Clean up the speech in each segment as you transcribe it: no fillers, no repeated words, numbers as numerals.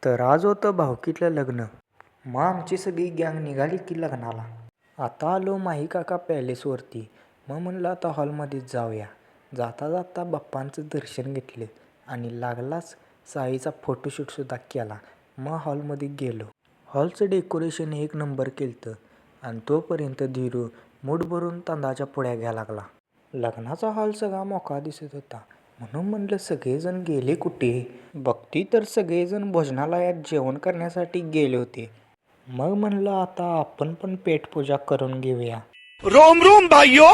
तर आज होतं भाऊकीतलं लग्न. मग आमची सगळी गँग निघाली की लग्नाला. आता आलो माही काका पॅलेसवरती. मग म्हणलं आता हॉलमध्येच जाऊया. जाता जाता बाप्पांचं दर्शन घेतलं आणि लागलाच साईचा फोटोशूटसुद्धा केला. मग हॉलमध्ये गेलो. हॉलचं डेकोरेशन एक नंबर केलं आणि तोपर्यंत धीरू मूठ भरून तांदळाच्या पोळ्या घ्यायला लागला. लग्नाचा हॉल सगळा मोकळा दिसत होता. म्हणून म्हणलं सगळेजण गेले कुठे. बघती तर सगळेजण भोजनालयात जेवण करण्यासाठी गेले होते. मग म्हणलं आता आपण पण पेटपूजा करून घेऊया. रोम रोम भाइयों.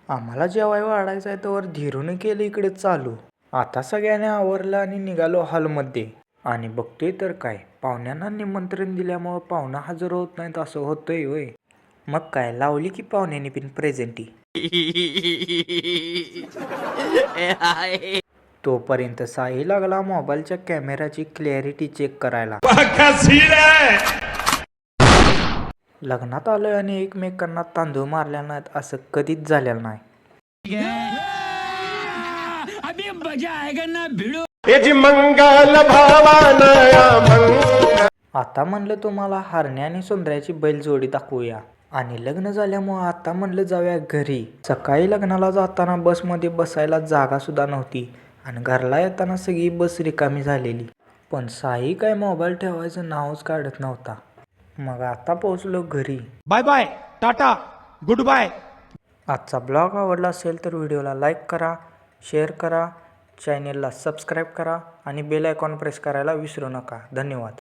आम्हाला जेवाय वाढायचं आहे तर धीरूने केलं इकडे चालू. आता सगळ्यांनी आवरलं आणि निघालो हॉलमध्ये. आणि बघतोय तर काय, पाहुण्यांना निमंत्रण दिल्यामुळं पाहुणा हजर होत नाहीत असं होतंय होय. मग काय लावली की पाहुण्यांनी पण प्रेझेंटी. तोपर्यंत साई लागला मोबाईलच्या कॅमेराची क्लॅरिटी चेक करायला. लग्नात आलोय आणि एकमेकांना तांदूळ मारल्या नाहीत असं कधीच झालेलं नाही. आता म्हणलं तुम्हाला हरण्या आणि सुंदऱ्याची बैलजोडी दाखवूया. आणि लग्न झाल्यामुळं आता म्हणलं जाऊया घरी. सकाळी लग्नाला जाताना बसमध्ये बसायला जागा सुद्धा नव्हती आणि घरला येताना सगळी बस रिकामी झालेली. पण साई काय मोबाईल ठेवायचं नावच काढत नव्हता. मग आता पोहोचलो घरी. Bye bye, tata, good bye. आजचा ब्लॉग आवडला असेल तर व्हिडिओला लाईक करा, शेअर करा, चॅनेलला सबस्क्राईब करा आणि बेल आयकॉन प्रेस करायला विसरू नका. धन्यवाद.